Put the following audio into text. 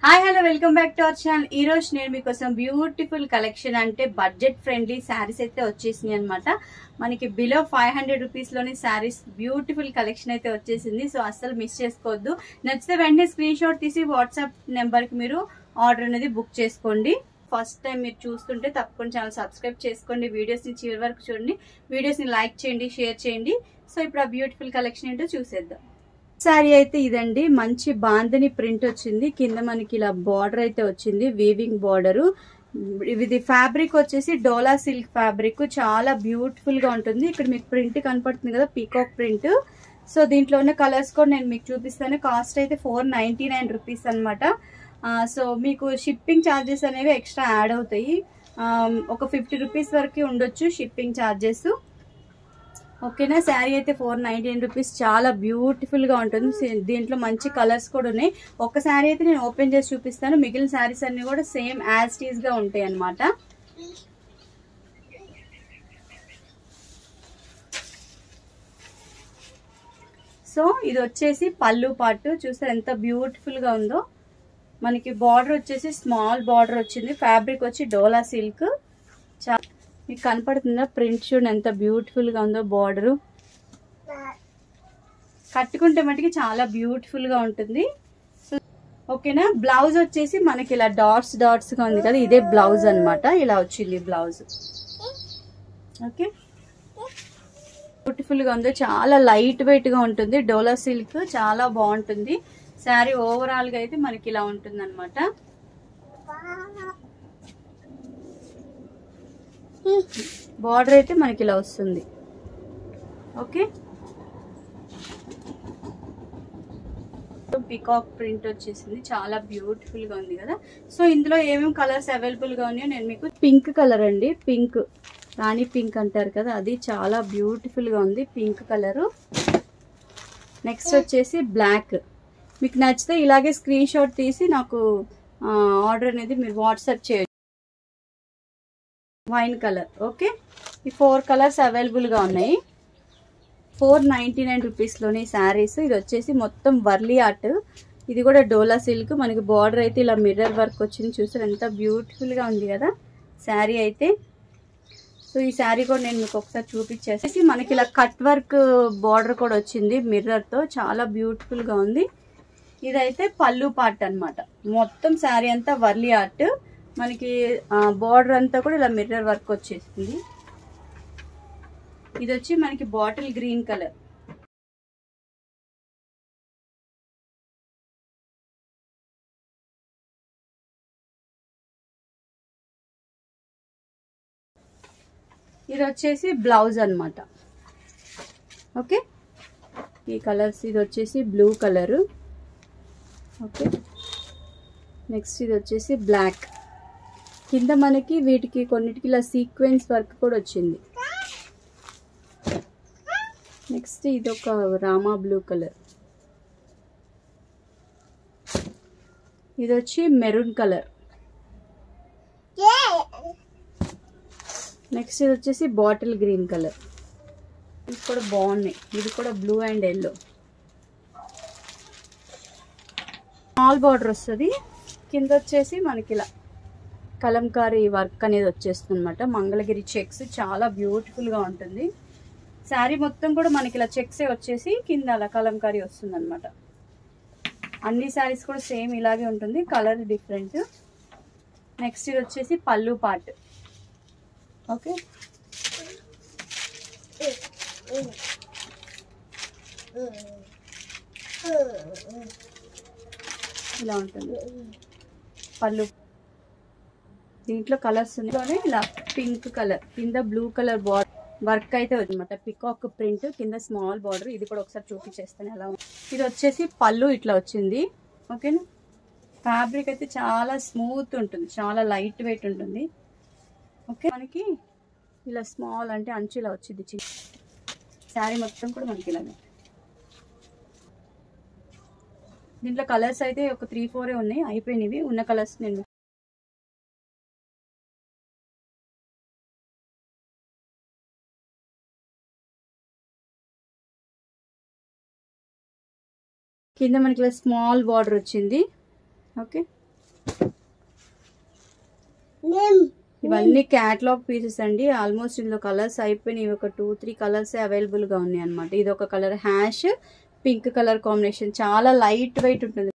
Hi hello welcome back to our channel. ఈ రోజు నేను మీకోసం బ్యూటిఫుల్ కలెక్షన్ అంటే బడ్జెట్ ఫ్రెండ్లీ శారీస్ అయితే వచ్చేసినాయి అనమాట. మనకి బిలో 500 రూపీస్ లోని శారీస్ బ్యూటిఫుల్ కలెక్షన్ అయితే వచ్చేసింది. సో అస్సలు మిస్ చేసుకోవద్దు. నచ్చితే వెంటనే స్క్రీన్ షాట్ తీసి వాట్సాప్ నెంబర్ కి మీరు ఆర్డర్ అనేది బుక్ చేసుకోండి. ఫస్ట్ టైం మీరు చూస్తుంటే తప్పకుండా ఛానల్ సబ్స్క్రైబ్ చేసుకోండి. వీడియోస్ ని చివరి వరకు చూడండి. వీడియోస్ ని లైక్ చేయండి, షేర్ చేయండి. సో ఇప్పుడు ఆ బ్యూటిఫుల్ కలెక్షన్ ఏంటో చూసేద్దాం. శారీ అయితే ఇదండి, మంచి బాందని ప్రింట్ వచ్చింది. కింద మనకి ఇలా బార్డర్ అయితే వచ్చింది, వీవింగ్ బార్డర్. ఇది ఫ్యాబ్రిక్ వచ్చేసి డోలా సిల్క్ ఫ్యాబ్రిక్, చాలా బ్యూటిఫుల్ గా ఉంటుంది. ఇక్కడ మీకు ప్రింట్ కనపడుతుంది కదా, పీకాక్ ప్రింట్. సో దీంట్లో ఉన్న కలర్స్ కూడా నేను మీకు చూపిస్తాను. కాస్ట్ అయితే 499 రూపీస్ అనమాట. సో మీకు షిప్పింగ్ ఛార్జెస్ అనేవి ఎక్స్ట్రా యాడ్ అవుతాయి. ఒక 50 రూపీస్ వరకు ఉండొచ్చు షిప్పింగ్ ఛార్జెస్. ఓకేనా. శారీ అయితే 499 రూపీస్, చాలా బ్యూటిఫుల్ గా ఉంటుంది. దీంట్లో మంచి కలర్స్ కూడా ఉన్నాయి. ఒక శారీ అయితే నేను ఓపెన్ చేసి చూపిస్తాను, మిగిలిన శారీస్ అన్ని కూడా సేమ్ యాజ్ టీజ్ గా ఉంటాయి అన్నమాట. సో ఇది వచ్చేసి పళ్ళు పార్ట్, చూస్తే ఎంత బ్యూటిఫుల్ గా ఉందో. మనకి బార్డర్ వచ్చేసి స్మాల్ బార్డర్ వచ్చింది. ఫ్యాబ్రిక్ వచ్చి డోలా సిల్క్. మీకు కనపడుతుందా ప్రింట్? చూడండి ఎంత బ్యూటిఫుల్ గా ఉందో. బార్డరు కట్టుకుంటే మటుకి చాలా బ్యూటిఫుల్ గా ఉంటుంది. సో ఓకేనా. బ్లౌజ్ వచ్చేసి మనకి ఇలా డాట్స్ డాట్స్ గా ఉంది కదా, ఇదే బ్లౌజ్ అన్నమాట. ఇలా వచ్చింది బ్లౌజ్. ఓకే, బ్యూటిఫుల్ గా ఉంది. చాలా లైట్ వెయిట్ గా ఉంటుంది. డోలా సిల్క్ చాలా బాగుంటుంది. శారీ ఓవరాల్ గా అయితే మనకి ఇలా ఉంటుంది అనమాట. బార్డర్ అయితే మనకి ఇలా వస్తుంది. ఓకే, పీకాక్ ప్రింట్ వచ్చేసింది, చాలా బ్యూటిఫుల్ గా ఉంది కదా. సో ఇందులో ఏమేమి కలర్స్ అవైలబుల్ గా ఉన్నాయో నేను మీకు. పింక్ కలర్ అండి, పింక్ రాణి పింక్ అంటారు కదా, అది చాలా బ్యూటిఫుల్ గా ఉంది, పింక్ కలరు. నెక్స్ట్ వచ్చేసి బ్లాక్. మీకు నచ్చితే ఇలాగే స్క్రీన్ షాట్ తీసి నాకు ఆర్డర్ అనేది మీరు వాట్సాప్ చేయొచ్చు. Wine colour. ఓకే, ఈ 4 కలర్స్ అవైలబుల్ గా ఉన్నాయి. 499 రూపీస్ లోని శారీస్. ఇది వచ్చేసి మొత్తం వర్లీ ఆర్ట్. ఇది కూడా డోలా సిల్క్. మనకి బార్డర్ అయితే ఇలా మిర్రర్ వర్క్ వచ్చింది. చూసారు ఎంత బ్యూటిఫుల్ గా ఉంది కదా శారీ అయితే. సో ఈ శారీ కూడా నేను మీకు ఒకసారి చూపించేసి, మనకి ఇలా కట్ వర్క్ బార్డర్ కూడా వచ్చింది మిర్రర్ తో, చాలా బ్యూటిఫుల్ గా ఉంది. ఇదైతే పళ్ళు పార్ట్ అన్నమాట. మొత్తం శారీ అంతా వర్లీ ఆర్ట్. మనకి బార్డర్ అంతా కూడా ఇలా మిర్రర్ వర్క్ వచ్చేసింది. ఇది వచ్చి మనకి బాటిల్ గ్రీన్ కలర్. ఇది వచ్చేసి బ్లౌజ్ అన్నమాట. ఓకే, ఈ కలర్స్. ఇది వచ్చేసి బ్లూ కలరు. ఓకే, నెక్స్ట్ ఇది వచ్చేసి బ్లాక్. కింద మనకి వీటికి కొన్నిటికి ఇలా సీక్వెన్స్ వర్క్ కూడా వచ్చింది. నెక్స్ట్ ఇది ఒక రామా బ్లూ కలర్. ఇది వచ్చి మెరూన్ కలర్. నెక్స్ట్ ఇది వచ్చేసి బాటిల్ గ్రీన్ కలర్. ఇది కూడా బాగున్నాయి. ఇది కూడా blue and yellow. Small border వస్తుంది. కింద వచ్చేసి మనకి ఇలా కలంకారీ వర్క్ అనేది వచ్చేస్తుంది అనమాట. మంగళగిరి చెక్స్, చాలా బ్యూటిఫుల్ గా ఉంటుంది. శారీ మొత్తం కూడా మనకి ఇలా చెక్స్ వచ్చేసి కింద అలా కలంకారీ వస్తుంది అనమాట. అన్ని శారీస్ కూడా సేమ్ ఇలాగే ఉంటుంది, కలర్ డిఫరెంట్. నెక్స్ట్ ఇది వచ్చేసి పళ్ళు పార్ట్. ఓకే, ఇలా ఉంటుంది పళ్ళు. దీంట్లో కలర్స్ ఉన్నాయి. ఇలా పింక్ కలర్, కింద బ్లూ కలర్ బార్డర్ వర్క్ అయితే అనమాట. పికాక్ ప్రింట్, కింద స్మాల్ బార్డర్. ఇది కూడా ఒకసారి చూపించేస్తాను ఎలా ఉంది. ఇది వచ్చేసి పళ్ళు ఇట్లా వచ్చింది. ఓకేనా. ఫ్యాబ్రిక్ అయితే చాలా స్మూత్ ఉంటుంది, చాలా లైట్ వెయిట్ ఉంటుంది. ఓకే, మనకి ఇలా స్మాల్ అంటే అంచు ఇలా వచ్చింది. చిన్న శారీ మొత్తం కూడా మనకి ఇలాగే. దీంట్లో కలర్స్ అయితే ఒక 3-4 ఉన్నాయి, అయిపోయినవి. ఉన్న కలర్స్ నేను కింద మనకి స్మాల్ బార్డర్ వచ్చింది. ఓకే, ఇవన్నీ క్యాటలాగ్ పీసెస్ అండి. ఆల్మోస్ట్ ఇందులో కలర్స్ అయిపోయినాయి. ఒక 2-3 కలర్స్ అవైలబుల్ గా ఉన్నాయి అనమాట. ఇది ఒక colour hash pink colour combination, చాలా లైట్ వెయిట్ ఉంటుంది.